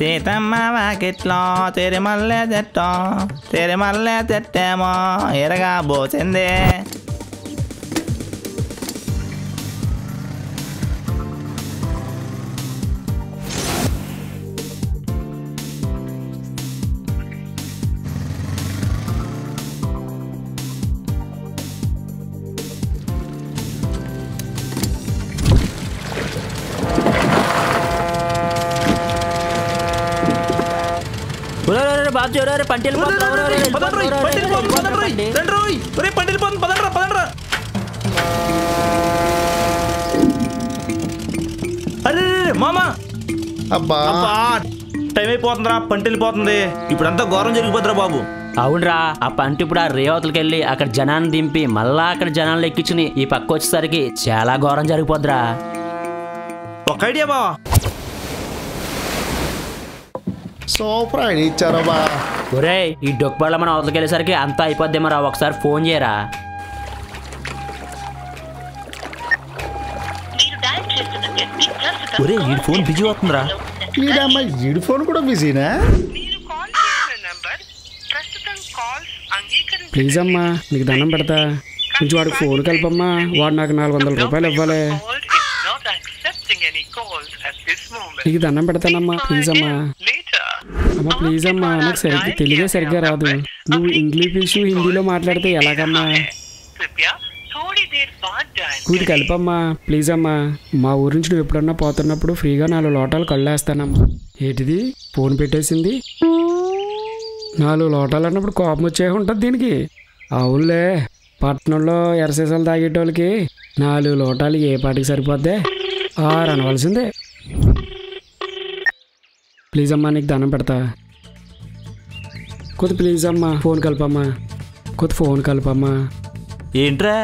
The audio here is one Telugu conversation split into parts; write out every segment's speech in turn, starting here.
సీతమ్మ వాకిట్లో తిరుమల్లె చెట్టేమో ఎరగా పోసింది. బాబు పంటలు అరే మామా అబ్బా టైం అయిపోతుందిరా, పంట వెళ్ళిపోతుంది. ఇప్పుడంతా ఘోరం జరిగిపోతురా బాబు. అవునరా, ఆ పంట ఇప్పుడు ఆ రేవతలకి వెళ్ళి అక్కడ జనాన్ని దింపి మళ్ళా అక్కడ జనాన్ని ఎక్కించుని ఈ పక్క వచ్చేసరికి చాలా ఘోరం జరిగిపోద్దురా. ఒక ఐడియా బావా, సూపర్ ఐడియా ఇచ్చారా బా. ఒరే ఈ డొక్కుపళ్ళ మనం అవతలకి వెళ్ళేసరికి అంతా అయిపోద్దేమరా, ఒకసారి ఫోన్ చేయరా. ఒరే ఈ ఫోన్ బిజీ అవుతుందిరా. ఈడి ఫోన్ కూడా బిజీనా? ప్లీజ్ అమ్మా నీకు దండం పెడతా, కొంచెం వాడికి ఫోన్ కలపమ్మా, వాడు నాకు 400 రూపాయలు ఇవ్వాలి. నీకు దండం పెడతానమ్మా ప్లీజ్ అమ్మా. అమ్మా ప్లీజ్ అమ్మా, నాకు తెలుగే సరిగ్గా రాదు, నువ్వు ఇంగ్లీష్ హిందీలో మాట్లాడితే ఎలాగమ్మా? కూడి కలిపమ్మా ప్లీజ్ అమ్మా. మా ఊరి నుంచి నువ్వు ఎప్పుడన్నా పోతున్నప్పుడు ఫ్రీగా 4 లోటాలు కళ్ళేస్తానమ్మా. ఏంటిది ఫోన్ పెట్టేసింది? 4 లోటాలు అన్నప్పుడు కోపం వచ్చే ఉంటుంది దీనికి. అవునులే, పట్టణంలో ఎర్రసీసాలు తాగేటోళ్ళకి 4 లోటాలు ఏ పాటికి సరిపోద్దే, 6 అనవలసిందే. ప్లీజ్ అమ్మా నీకు దండం పెడతా, కొద్ది ప్లీజ్ అమ్మా ఫోన్ కలపమ్మా, కొద్ది ఫోన్ కలపమ్మా. ఏంట్రా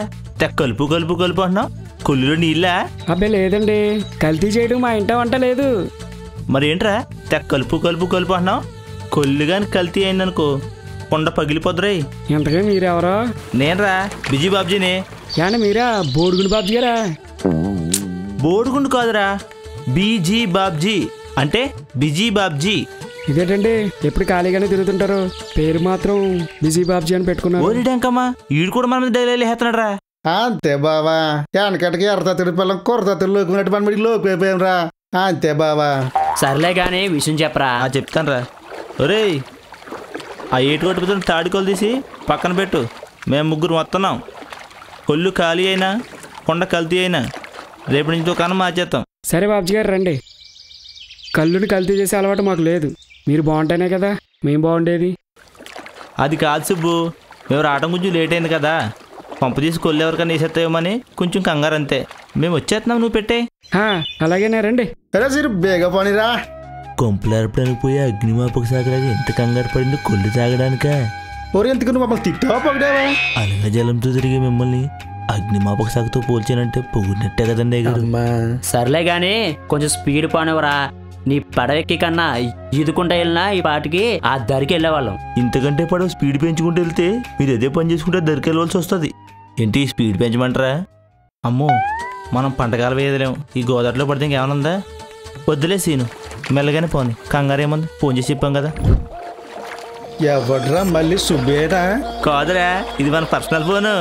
కలుపు కలుపు కలుపు అంటున్నావు, కొల్లులో నీళ్ళా? అబ్బాయి లేదండి, కల్తీ చేయడం మా ఇంట వంట లేదు. మరి ఏంట్రా కలుపు కలుపు కలుపు అంటున్నావు, కొల్లు కానీ కల్తీ అయిందనుకో కొండ పగిలిపోద్దురాయి. ఎంతగా మీరెవరో? నేనరా బిజీ బాబ్జీని. ఏమంటే మీరా బోడుగుండు బాబ్జీ గారా? బోడుగుండు కాదురా, బీజీ బాబ్జీ అంటే బిజీ బాబ్జీ. ఇదేంటండి ఎప్పుడు ఖాళీగానే తిరుగుతుంటారు, పేరు మాత్రం బిజీ బాబ్జీ అని పెట్టుకున్నారు. ఓరిడంకమ్మా ఈడు కూడా మన మీద డైలీ వేస్తున్నాడు రా. అంతే బావా, వెనకటికి ఎర్రతత్తుడి పిల్లలు కొరతత్తుడు లోకున్నట్టు మన మీకు లోకపోయాం రా. అంతే బావా. సర్లే కానీ విషయం చెప్పరా. చెప్తాను రా. ఒరే ఆ ఏటు కొట్టుకుని తాడికొలు తీసి పక్కన పెట్టు, మేము 3 వస్తున్నాం. కొల్లు ఖాళీ అయినా కొండ కల్తీ అయినా రేపు నుంచి దుకాణం మార్చేస్తాం. సరే బాబ్జీ గారు రండి. కళ్ళుని కల్తీ చేసే అలవాటు మాకు లేదు, మీరు బాగుంటేనే కదా మేము బాగుండేది. అది కాదు సుబ్బు, మేము రావడం కొంచెం లేట్ అయింది కదా, పంప తీసి కొల్లు ఎవరికైనా వేసేస్తామని కొంచెం కంగారు అంతే. మేము వచ్చేస్తున్నాం, నువ్వు పెట్టే. అలాగేనా రండి. సరే సిరు బేగ పనిరా. కొంపలేరపడానికి పోయి అగ్నిమాపక సాగరాగా ఎంత కంగారు పడింది కొల్లు తాగడానిక. ఎందుకు నువ్వు మమ్మల్ని తిట్టావా పగడావా? అలగా జలంతో తిరిగి మిమ్మల్ని అగ్నిమాపక సాగుతో పోల్చానంటే పొగిడినట్టే కదండి గారు. సర్లే గాని కొంచెం స్పీడ్ పోనివరా, నీ పడవెక్కి కన్నా ఈదుకుంటా వెళ్ళినా ఈ పాటికి ఆ దరికి వెళ్ళేవాళ్ళం. ఇంతకంటే పడవ స్పీడ్ పెంచుకుంటూ వెళ్తే మీరు అదే పని చేసుకుంటే దరికి వెళ్ళవలసి వస్తుంది. ఏంటి స్పీడ్ పెంచమంటారా? అమ్మో మనం పంటకాల వేయలేము, ఈ గోదావరిలో పడితే ఇంకేమైనా ఉందా? వద్దులే సీను, మెల్లగానే పోని, కంగారు ఏముంది, ఫోన్ చేసి చెప్పాం కదా. ఎవడ్రా మళ్ళీ సుబ్బేరా? కాదురా, ఇది మన పర్సనల్ ఫోను.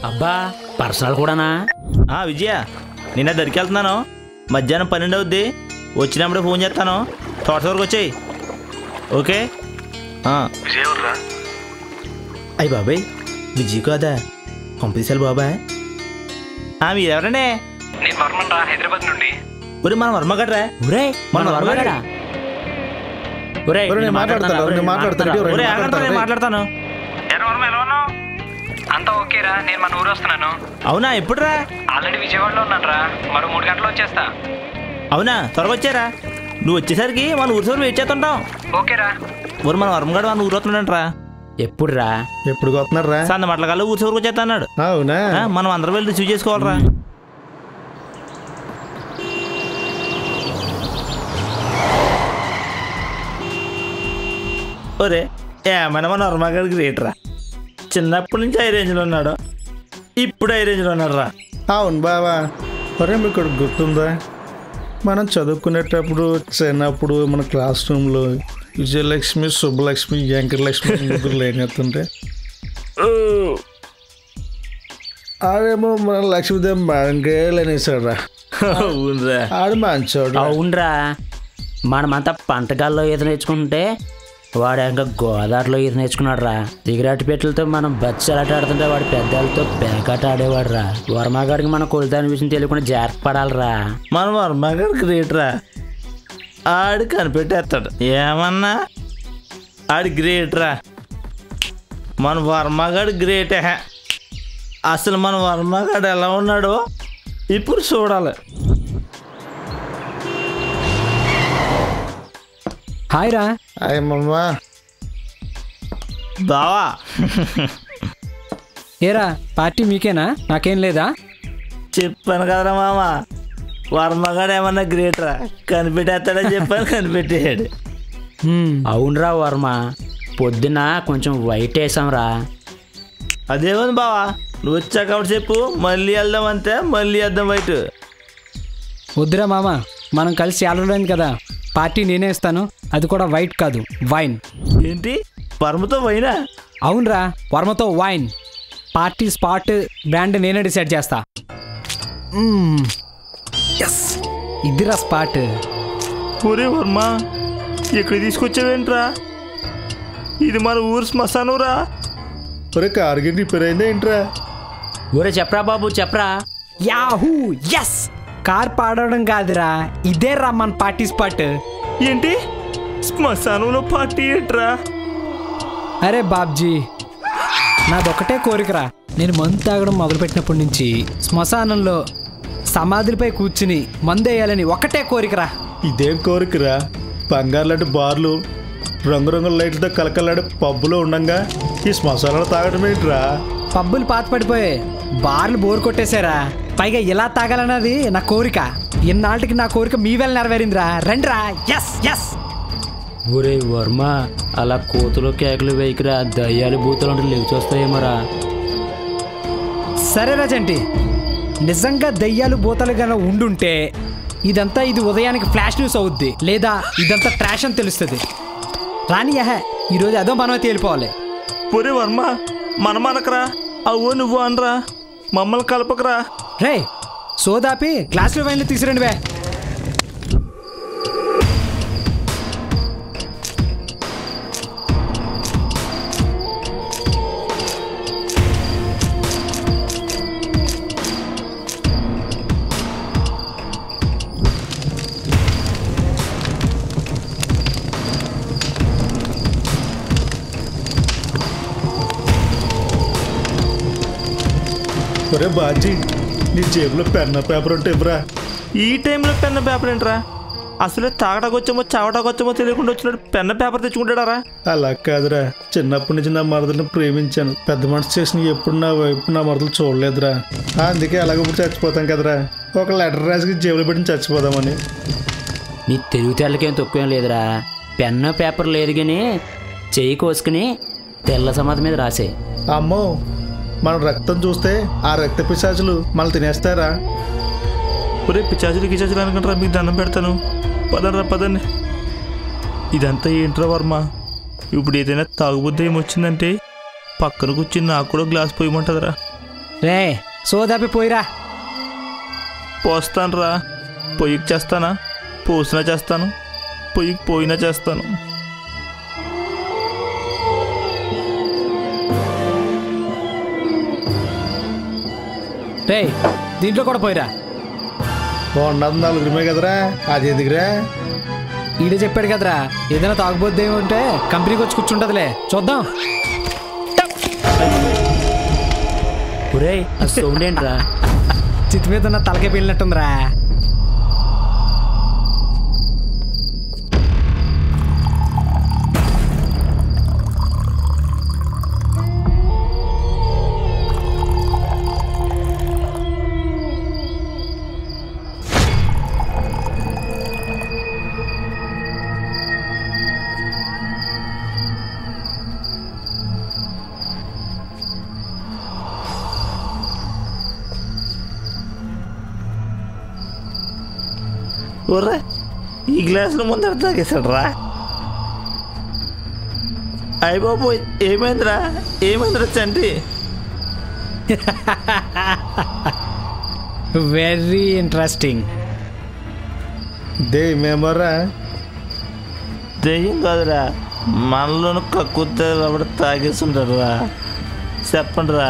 అబ్బా పర్సనల్ కూడానా? విజయ నిన్న దరికి వెళ్తున్నాను, మధ్యాహ్నం 12 అవుద్ది, వచ్చినప్పుడే ఫోన్ చేస్తాను, తోట వరకు వచ్చాయి. ఓకే. అయ్యి బాబాయ్ విజయ్ కాదా పంపించాలి బాబాయ్. మీరెవరండి? నేను వర్మన్ రా, హైదరాబాద్ నుండి. ఒరే మన వర్మ గడ్రా. మాట్లాడతాను. అంతా ఓకేరా, నేను మన ఊరు వస్తున్నాను. అవునా, ఎప్పుడురా? ఆల్రెడీ విజయవాడలో ఉన్నాను రా, మరో 3 గంటలు వచ్చేస్తా. అవునా, త్వరగా వచ్చారా? నువ్వు వచ్చేసరికి మన ఊరి సోరు వెయిట్ చేస్తుంటాం. ఓకేరా. ఊరు మన వర్మగాడు మన ఊరు వస్తున్నాడంటరా. ఎప్పుడురా? ఎప్పుడు వస్తున్నాడు రా? సంద మట్లకాళ్ళు ఊరి సోరుకు వచ్చేస్తా అన్నాడు. అవునా, మనం అందరం వెళ్ళి రిసీవ్ చేసుకోవాలరా. ఒరే ఏమైనా మన వర్మగాడికి రేట్రా, చిన్నప్పటి నుంచి హై రేంజ్లో ఉన్నాడు, ఇప్పుడు హై రేంజ్లో ఉన్నాడు రా. అవును బావా. ఒరే మీకు గుర్తుందా, మనం చదువుకునేటప్పుడు చిన్నప్పుడు మన క్లాస్ రూమ్లో విజయలక్ష్మి, శుభలక్ష్మి, వెంకటలక్ష్మి ముగ్గురు లేనెత్తుంటే ఆడేమో మన లక్ష్మీదేవి మంగళ అనేసాడు రా. అవునరా. ఆడు మంచోడు. అవునరా, మనమంతా పంటకాల్లో ఈత నేర్చుకుంటే వాడు ఇంకా గోదావరిలో ఈత నేర్చుకున్నాడు రా. సిగరెట్ పెట్టెలతో మనం బచ్చలాట ఆడుతుంటే వాడు పెద్దలతో పేకాట ఆడేవాడు రా. వర్మగాడికి మన కొలిదాని విషయం తెలియకుండా జాగ్రత్త పడాలిరా. మన వర్మగాడు గ్రేట్ రా. ఆడు కనిపెట్టేస్తాడు ఏమన్నా. ఆడు గ్రేట్ రా. మన వర్మగాడు గ్రేటే. అసలు మన వర్మగాడు ఎలా ఉన్నాడో ఇప్పుడు చూడాలి. హాయ్ రా. అయ్యమ్మా బావా. ఏరా పార్టీ మీకేనా, నాకేం లేదా? చెప్పాను కదరా మామ, వర్మగాడు ఏమన్నా గ్రేట్ రా. కనిపెట్టేస్తాడని చెప్పాను, కనిపెట్టాడు. అవునరా వర్మ, పొద్దున కొంచెం వైట్ వేసాంరా. అదేముంది బావా, నువ్వు వచ్చాక కాబట్టి చెప్పు, మళ్ళీ వెళ్దాం అంతే. మళ్ళీ వేద్దాం వైట్. వద్దురా మామ, మనం కలిసి చాలా రోజులైంది కదా. పార్టీ నేనే ఇస్తాను, అది కూడా వైట్ కాదు, వైన్. ఏంటి, వర్మతో వైనా? అవునరా, వర్మతో వైన్. పార్టీ స్పాట్ బ్రాండ్ నేనే డిసైడ్ చేస్తా. ఎస్, ఇదిరా స్పాట్. ఒరే వర్మ, ఇక్కడ తీసుకొచ్చావేంట్రా? ఇది మన ఊరు శ్మశానురా. ఒరే కారు గిన్నె రిపేర్ అయిందా ఏంట్రా? ఊరే చెప్పరా బాబు, చెప్పరా. Yahoo, yes. కార్ పాడవడం కాదురా, ఇదే రా మన పార్టీ స్పాట్. ఏంటి, శ్మశానంలో పార్టీ ఏంట్రా? అరే బాబ్జీ, నాదొకటే కోరికరా. నేను మందు తాగడం మొదలుపెట్టినప్పటి నుంచి శ్మశానంలో సమాధులపై కూర్చుని మందేయాలని ఒకటే కోరికరా. ఇదేం కోరికరా? బంగారు లాంటి బార్లు, రంగురంగుల లైట్లతో కలకలాడే పబ్బులో ఉండంగా ఈ శ్మశానాలు తాగడం ఏంట్రా? పబ్బులు పాత పడిపోయాయి, బార్లు బోర్ కొట్టేశారా. పైగా ఇలా తాగాలన్నది నా కోరిక. ఇన్నాళ్ళకి నా కోరిక మీ వేళ నెరవేరిందిరా. రండిరా. Yes yes. ఒరే వర్మ, అలా కోతులు కేకలు వేయకురా. దయ్యాలు భూతులు అంటే లేచి వస్తాయేమరా. సరేరా చంటి, నిజంగా దయ్యాలు భూతాలు గన ఉండుంటే ఇది ఉదయానికి ఫ్లాష్ న్యూస్ అవుద్ది, లేదా ఇదంతా ట్రాష్ అని తెలుస్తుంది. రాని యహ, ఈరోజు అదో మనమే తేలిపోవాలి. ఒరే వర్మ, మనకరా. అవ్వో నువ్వు అనరా, మమ్మల్ని కలపకరా. రే సోదాపి గ్లాసులో వైన్లు తీసుకురండి బే. ఒరే బాజీ, నీ జేబులో పెన్న పేపర్ ఉంటే ఇవ్వరా. ఈ టైంలో పెన్న పేపర్ ఏంట్రా? అసలే తాగటాకొచ్చామో చావటాకొచ్చామో తెలియకుండా వచ్చినాడు పెన్న పేపర్ తెచ్చుకుంటాడారా? అలా కాదురా, చిన్నప్పటి నుంచి నా మరదలను ప్రేమించాను. పెద్ద మనసు చేసిన ఎప్పుడు నా వైపు నా మరదలు చూడలేదురా. అందుకే అలాగప్పుడు చచ్చిపోతాం కదరా, ఒక లెటర్ రాసి జేబులో పెట్టి చచ్చిపోదామని. నీ తెలివితేళ్ళకేం తక్కువేం లేదురా. పెన్ను పేపర్ లేదు కానీ చెయ్యి కోసుకుని తెల్ల సమాధి మీద రాసే. అమ్మో, మన రక్తం చూస్తే ఆ రక్త పిశాచులు మనల్ని తినేస్తారా? ఒరే పిచాచులు గిచాచులు అనుకుంటారా, మీకు దండం పెడతాను. పదండ్రా పదండి. ఇదంతా ఏంట్రా వర్మ? ఇప్పుడు ఏదైనా తాగుబుద్ధి ఏమొచ్చిందంటే పక్కన కూర్చుని నాకు కూడా గ్లాస్ పోయమంటుందిరా. రే సోదాపి పోయిరా. పోస్తానురా. పొయ్యికి చేస్తానా? పోసినా చేస్తాను, పొయ్యికి పోయినా చేస్తాను. రే దీంట్లో కూడా పోయిరా. ఉన్నది నలుగురిమే కదరా, అది ఎందుకురా? ఈడే చెప్పాడు కదరా, ఏదైనా తాగుబోద్ది ఉంటే కంపెనీకి వచ్చి కూర్చుంటదిలే, చూద్దాం. ఒరే ఆ సౌండ్ ఏంట్రా? చిత్తి మీద ఉన్న తలకే వెళ్ళినట్టుందిరా. ఒర్రా ఈ గ్లాసులో ముందర తాగేశాడు రా. అయ్య బాబు ఏమైందిరా చంటి? Very interesting. మేమరా దెయ్యం కాదురా, మనలోను కక్కుతే ఎవడ తాగేస్తుంటారు రా. చెప్పండి రా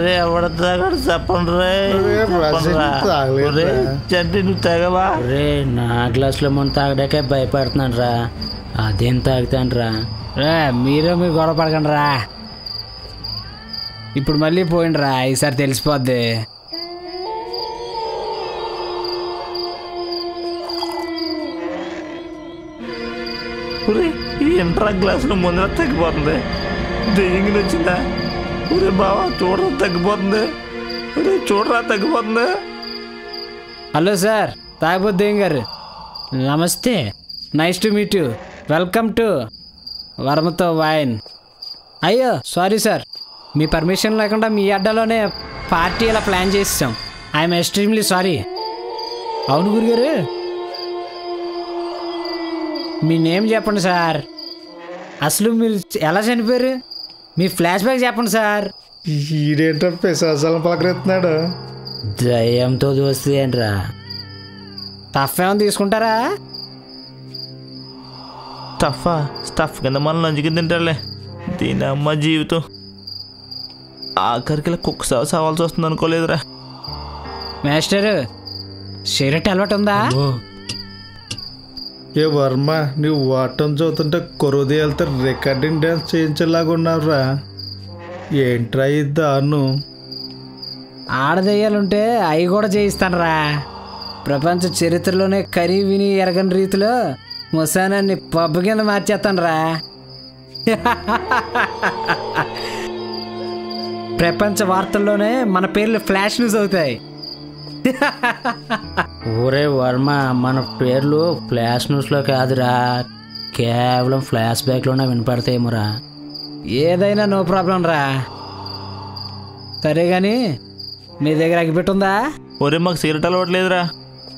రే, ఎవడ తాగాడు చెప్పండి రే. చంటి నువ్వు తాగవా? రే నా గ్లాసులో ముందు తాగడాకే భయపడుతున్నాను రా, అదేం తాగుతాను రా. మీరు గొడవ పడకండి రా. ఇప్పుడు మళ్ళీ పోయిండి రా, ఈసారి తెలిసిపోద్ది. ఈ ఇంట్రా గ్లాసులో ముందర తగ్గిపోతుంది. దెయ్యం వచ్చిందా? ఒరే బావా చూడరా తగ్గిపోతుంది. హలో సార్, తాగిపోద్దేం గారు, నమస్తే, nice to meet you, welcome to వర్మతో వైన్. అయ్యో సారీ సార్, మీ పర్మిషన్ లేకుండా మీ అడ్డాలోనే పార్టీ ఇలా ప్లాన్ చేసాం. I'm extremely sorry. అవును గురుగారు, మీ నేమ్ చెప్పండి సార్. అసలు మీరు ఎలా చనిపోయారు? మీ ఫ్లాష్ బ్యాక్ చెప్పండి సార్. ఈడేంటో పిశాసాలను పలకరెత్తున్నాడు. దయ్యంతో దోస్తే ఏంట్రా? టఫ్ ఏమైనా తీసుకుంటారా? స్టఫ్ కింద మన లంచ్ కింద తింటారులే. దీని అమ్మ జీవితం ఆఖరికి కుక్క సావాల్సి వస్తుంది అనుకోలేదురా. మాస్టర్ సిగరెట్ అలవాటు ఉందా? ఏ వర్మ, నువ్వు వాటం చూస్తుంటే కొరుదేలతో రికార్డింగ్ డ్యాన్స్ చేయించేలాగా ఉన్నావురా. ఏంట్రా ఈ దారుణం? ఆడదయ్యాలుంటే అవి కూడా చేయిస్తాను రా. ప్రపంచ చరిత్రలోనే కరీ విని ఎరగని రీతిలో ముసానాన్ని పబ్బు కింద మార్చేస్తాను రా. ప్రపంచ వార్తల్లోనే మన పేర్లు ఫ్లాష్ న్యూస్ అవుతాయి. ఊరే వర్మ, మన పేర్లు ఫ్లాష్ న్యూస్లో కాదురా, కేవలం ఫ్లాష్ బ్యాక్లోనే వినపడతాయేమోరా. ఏదైనా నో ప్రాబ్లం రా. సరే కానీ మీ దగ్గర అగ్గిపెట్టుందా? ఒరే మాకు సిగరెట్ అలవాట్లేదురా.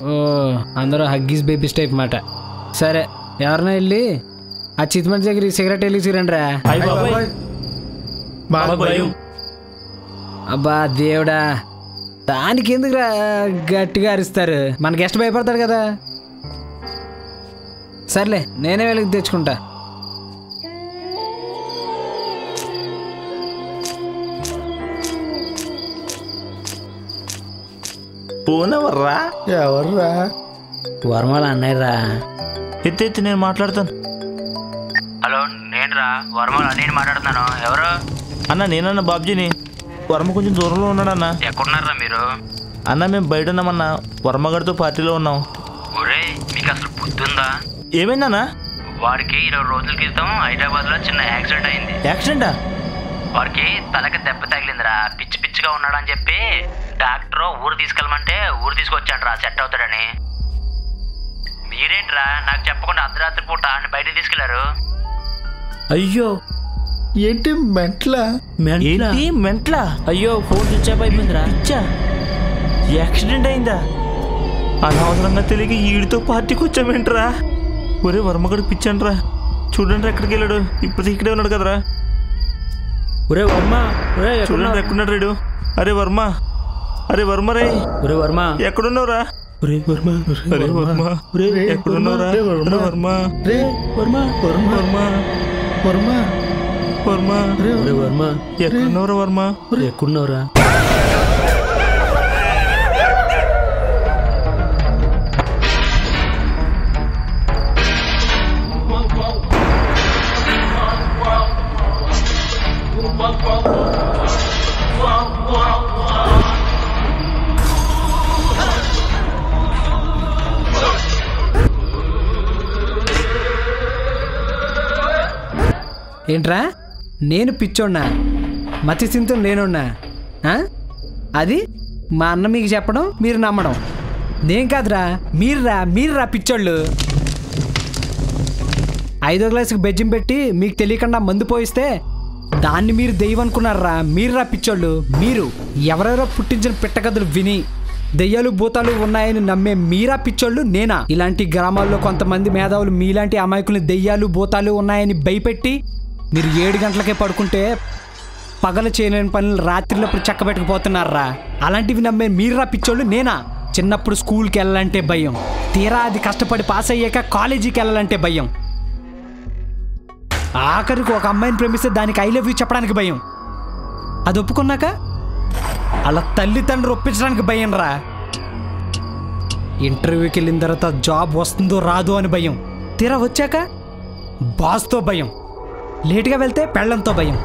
ఓ, అందరూ హగ్గీస్ బేబీస్ టైప్ మాట. సరే, ఎవరైనా వెళ్ళి ఆ చిత్మటి దగ్గర సిగరెట్ వెళ్ళి సిరండి రా. అబ్బా దేవుడా, దానికి ఎందుకు గట్టిగా అరుస్తారు? మన గెస్ట్ భయపడతాడు కదా. సర్లే, నేనే వెళ్ళి తెచ్చుకుంటా. పోనెవర్రా? ఎవర్రా? వర్మలు అన్నయ్యరా. ఎత్తి నేను మాట్లాడతాను. హలో, నేనురా వర్మలు నేను మాట్లాడుతున్నాను. ఎవరు? అన్న నేనన్న బాబ్జీని. వర్మ కొంచెం దూరంలో ఉన్నాడన్నా. ఎక్కడున్నారా మీరు? అన్న మేము బయట ఉన్నామన్నా, వర్మగడితో పార్టీలో ఉన్నాం. ఒరే, మీకు అసలు బుద్ధి ఉందా? ఏమైందన్నా? వాడికి 20 రోజుల క్రితం హైదరాబాద్ లో చిన్న యాక్సిడెంట్ అయింది. యాక్సిడెంటా? వాడికి తలకి దెబ్బ తగిలిందిరా. పిచ్చి పిచ్చిగా ఉన్నాడని చెప్పి డాక్టర్ ఊరు తీసుకెళ్ళమంటే ఊరు తీసుకొచ్చాడు రా, సెట్ అవుతాడని. మీరేంట్రా నాకు చెప్పకుండా అర్ధరాత్రి పూట బయటకు తీసుకెళ్లారు? అయ్యో, ఏంటి మెంట్లా? ఏంటి మెంట్లా? అయ్యో, ఫోన్ స్విచ్ ఆఫ్ అయిపోయిందిరా. ఇచ్చా యాక్సిడెంట్ అయిందా? అనవసరంగా తెలియక ఈడితో పార్టీకి వచ్చామేంట్రా? ఒరే వర్మగడికి పిచ్చండ్రా. చూడండి ఎక్కడికి వెళ్ళాడు. ఇప్పుడు ఇక్కడే ఉన్నాడు కదరా. ఒరే వర్మ, చూడండి ఎక్కడున్నాడు రేడు. అరే వర్మ రే. ఒరే వర్మ, ఎక్కడున్నావురా? ఒరే వర్మ, అరే వర్మ ఎక్కడున్నావురా? వర్మ ఒరే వర్మ, ఎక్కడున్నావురా? వర్మ ఎక్కడున్నావురా? ఏంట్రా, నేను పిచ్చోన్నా? మతిస్థితితో నేనున్నా? అది మా అన్న మీకు చెప్పడం, మీరు నమ్మడం. నేను కాదురా, మీరురా పిచ్చోళ్ళు. 5వ క్లాసుకి బెజ్జం పెట్టి మీకు తెలియకుండా మందు పోయిస్తే దాన్ని మీరు దెయ్యం అనుకున్నారా? మీరురా పిచ్చోళ్ళు. మీరు ఎవరెవరో పుట్టించిన పిట్టకథలు విని దెయ్యాలు భూతాలు ఉన్నాయని నమ్మే మీరా పిచ్చోళ్ళు నేనా? ఇలాంటి గ్రామాల్లో కొంతమంది మేధావులు మీలాంటి అమాయకుల్ని దెయ్యాలు భూతాలు ఉన్నాయని భయపెట్టి మీరు 7 గంటలకే పడుకుంటే పగలు చేయలేని పనులు రాత్రిలప్పుడు చక్కబెట్టుకుపోతున్నారా? అలాంటివి నమ్మే మీరా పిచ్చోళ్ళు నేనా? చిన్నప్పుడు స్కూల్కి వెళ్ళాలంటే భయం, తీరా అది కష్టపడి పాస్ అయ్యాక కాలేజీకి వెళ్ళాలంటే భయం, ఆఖరికి ఒక అమ్మాయిని ప్రేమిస్తే దానికి ఐ లవ్ యూ చెప్పడానికి భయం, అది ఒప్పుకున్నాక అలా తల్లిదండ్రులు ఒప్పించడానికి భయం రా. ఇంటర్వ్యూకి వెళ్ళిన తర్వాత జాబ్ వస్తుందో రాదో అని భయం, తీరా వచ్చాక బాస్తో భయం, లేటుగా వెళ్తే పెళ్ళంతో భయం,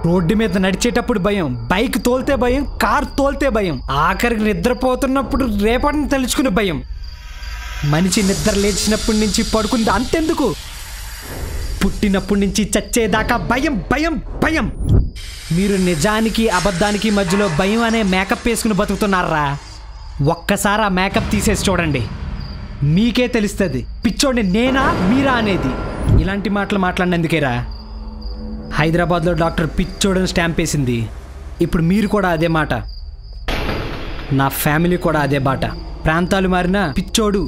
రోడ్డు మీద నడిచేటప్పుడు భయం, బైక్ తోలితే భయం, కార్ తోలితే భయం, ఆఖరికి నిద్రపోతున్నప్పుడు రేపటిని తలుచుకునే భయం. మనిషి నిద్ర లేచినప్పటి నుంచి పడుకుంది అంతెందుకు, పుట్టినప్పటి నుంచి చచ్చేదాకా భయం భయం భయం. మీరు నిజానికి అబద్ధానికి మధ్యలో భయం అనే మేకప్ వేసుకుని బతుకుతున్నారా? ఒక్కసారి ఆ మేకప్ తీసేసి చూడండి, మీకే తెలుస్తుంది పిచ్చోడిని నేనా మీరా అనేది. ఇలాంటి మాటలు మాట్లాడినందుకేరా హైదరాబాద్లో డాక్టర్ పిచ్చోడని స్టాంప్ వేసింది. ఇప్పుడు మీరు కూడా అదే మాట, నా ఫ్యామిలీ కూడా అదే బాట. ప్రాంతాలు మారినా పిచ్చోడు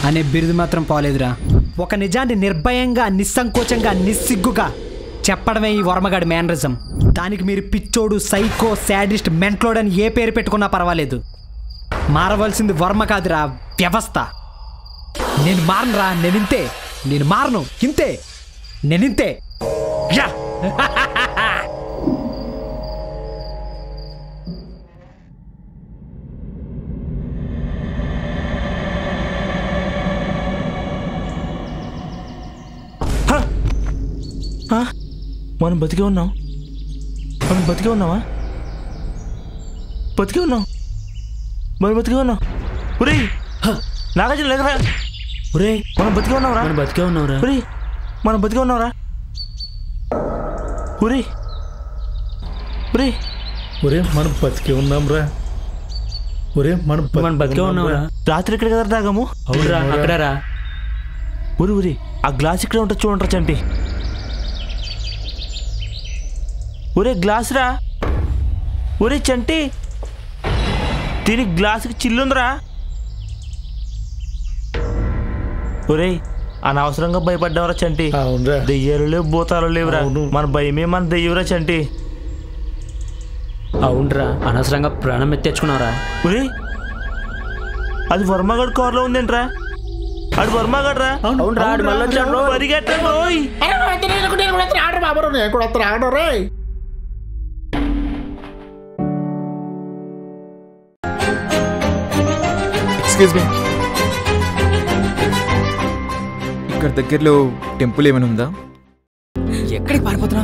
అనే బిరుదు మాత్రం పోలేదురా. ఒక నిజాన్ని నిర్భయంగా, నిస్సంకోచంగా, నిస్సిగ్గుగా చెప్పడమే ఈ వర్మగాడి మేనరిజం. దానికి మీరు పిచ్చోడు, సైకో, శాడిస్ట్, మెంట్లోడ్ అని ఏ పేరు పెట్టుకున్నా పర్వాలేదు. మారవలసింది వర్మ కాదురా, వ్యవస్థ. నేను మారనురా, నేనింతే, నేను మారను, ఇంతే, నేనింతే. యా మనం బతికే ఉన్నాం, మనం బతికే ఉన్నావా? బతికే ఉన్నాం, మనం బతికే ఉన్నాం. ఒరే నాగార్జున లేకరా, ఒరే మనం బతికే ఉన్నావురా, మనం బతికే ఉన్నావురా, ఒరే మనం బతికే ఉన్నావురా, ఒరే ఒరే ఒరే మనం బతికే ఉన్నాం రా, ఒరే మనం బతికే ఉన్నావురా. రాత్రి ఇక్కడ కదా తాగాము. అవునరా, అక్కడరా. ఒరి ఒరి ఆ గ్లాస్ ఇక్కడ ఉంటుంది చూడండి చంటి. ఒరే గ్లాస్ రా, ఒరే చంటి దీనికి గ్లాసుకి చిల్లుందిరా. ఒరే అనవసరంగా భయపడ్డావరా చంటి. అవునరా, దెయ్యాలు లేవు, భూతాలు లేవురా, అవును. మన భయమే మన దెయ్యవురా చంటి. అవునరా, అనవసరంగా ప్రాణం ఎత్తేచ్చుకున్నారా. ఒరే అది వర్మగడ్ కారులో ఉందేంట్రా? అది వర్మగడ్ రా. అవునరా, ఆడు మళ్ళీ వచ్చాడు రోయ్. పరిగెట్టండి రోయ్. ఎక్స్క్యూజ్ మీ, ఇక్కడ దగ్గరలో టెంపుల్ ఏమైనా ఉందా? ఎక్కడికి పారిపోతున్నా?